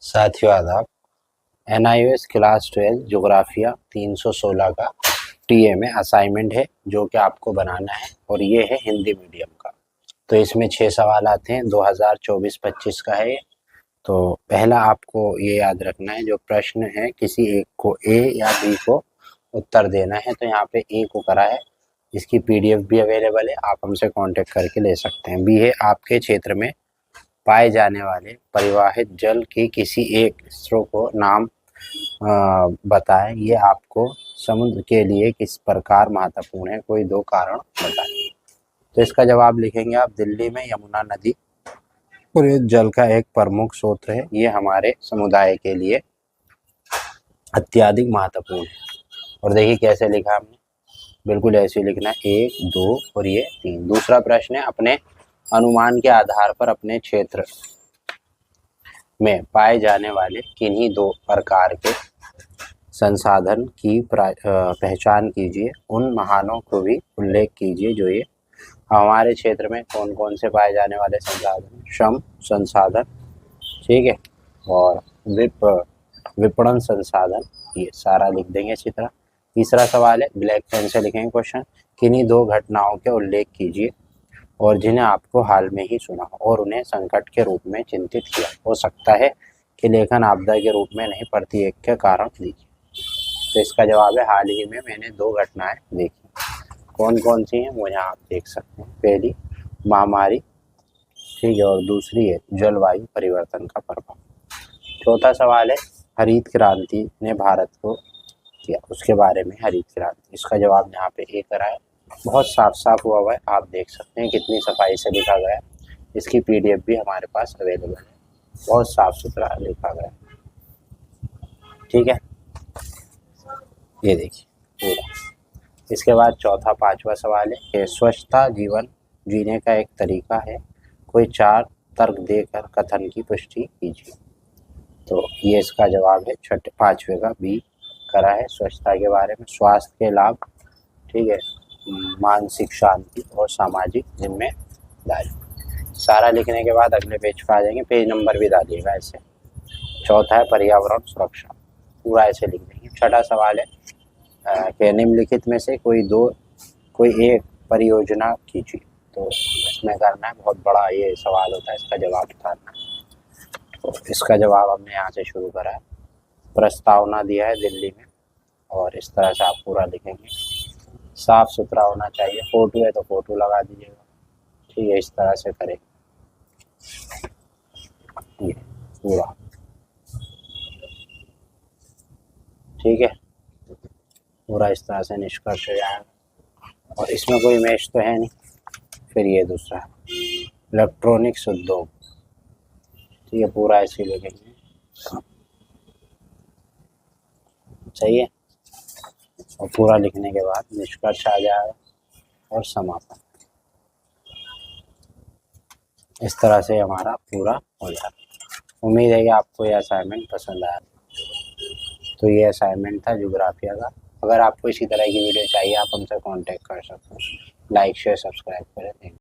साथियों आदाब। NIOS class 12 जोग्राफिया 316 का टीए में असाइनमेंट है जो कि आपको बनाना है और ये है हिंदी मीडियम का। तो इसमें 6 सवाल आते हैं, 2024-25 का है। तो पहला आपको ये याद रखना है, जो प्रश्न है किसी एक को ए या बी को उत्तर देना है। तो यहाँ पे ए को करा है, इसकी PDF भी अवेलेबल है, आप हमसे कांटेक्ट करके ले सकते हैं। बी है आपके क्षेत्र में पाए जाने वाले परिवाहित जल के किसी एक स्रोत को नाम बताएं। ये आपको समुद्र के लिए किस प्रकार महत्वपूर्ण है, कोई 2 कारण बताएं। तो इसका जवाब लिखेंगे आप, दिल्ली में यमुना नदी और ये जल का एक प्रमुख स्रोत है। ये हमारे समुदाय के लिए अत्यधिक महत्वपूर्ण है। और देखिए कैसे लिखा हमने, बिल्कुल ऐसे लिखना है, 1, 2 और ये 3। दूसरा प्रश्न है, अपने अनुमान के आधार पर अपने क्षेत्र में पाए जाने वाले किन्हीं 2 प्रकार के संसाधन की पहचान कीजिए। उन महानों को भी उल्लेख कीजिए जो ये हमारे क्षेत्र में कौन कौन से पाए जाने वाले संसाधन, श्रम संसाधन, ठीक है, और विपणन संसाधन, ये सारा लिख देंगे इसी तरह। तीसरा सवाल है, ब्लैक पेन से लिखेंगे क्वेश्चन, किन्हीं 2 घटनाओं के उल्लेख कीजिए और जिन्हें आपको हाल में ही सुना और उन्हें संकट के रूप में चिंतित किया। हो सकता है कि लेखन आपदा के रूप में नहीं, प्रत्येक के कारण दीजिए। तो इसका जवाब है, हाल ही में मैंने 2 घटनाएं देखी। कौन कौन सी हैं वो यहाँ आप देख सकते हैं। पहली महामारी, ठीक है, और दूसरी है जलवायु परिवर्तन का प्रभाव। चौथा सवाल है, हरित क्रांति ने भारत को किया, उसके बारे में हरित क्रांति। इसका जवाब यहाँ पे ए करा है, बहुत साफ साफ हुआ है, आप देख सकते हैं कितनी सफाई से लिखा गया है। इसकी PDF भी हमारे पास अवेलेबल है, बहुत साफ सुथरा लिखा गया है, ठीक है, ये देखिए पूरा। इसके बाद चौथा 5वां सवाल है कि स्वच्छता जीवन जीने का एक तरीका है, कोई 4 तर्क देकर कथन की पुष्टि कीजिए। तो ये इसका जवाब है, 5वें का बी करा है, स्वच्छता के बारे में, स्वास्थ्य के लाभ, ठीक है, मानसिक शांति और सामाजिक जिम्मेदारी। सारा लिखने के बाद अगले पेज पर आ जाएंगे, पेज नंबर भी डालिएगा ऐसे। चौथा है पर्यावरण सुरक्षा, पूरा ऐसे लिख देंगे। छठा सवाल है कि निम्नलिखित में से कोई एक परियोजना कीजिए। तो इसमें करना है, बहुत बड़ा ये सवाल होता है, इसका जवाब उतारना है। तो इसका जवाब हमने यहाँ से शुरू करा है, प्रस्तावना दिया है दिल्ली में, और इस तरह से आप पूरा लिखेंगे। साफ सुथरा होना चाहिए, फोटो है तो फोटो लगा दीजिएगा, ठीक है, इस तरह से करें ये पूरा, ठीक है, पूरा इस तरह से निष्कर्ष हो जाएगा। और इसमें कोई मैच तो है नहीं। फिर ये दूसरा इलेक्ट्रॉनिक्स उद्योग, ठीक है, पूरा ऐसे लिखेंगे, सही है। और पूरा लिखने के बाद निष्कर्ष आ जाएगा और समापन, इस तरह से हमारा पूरा हो जाएगा। उम्मीद है कि आपको ये असाइनमेंट पसंद आया। तो ये असाइनमेंट था ज्योग्राफिया का। अगर आपको इसी तरह की वीडियो चाहिए आप हमसे कांटेक्ट कर सकते हैं। लाइक शेयर सब्सक्राइब करें।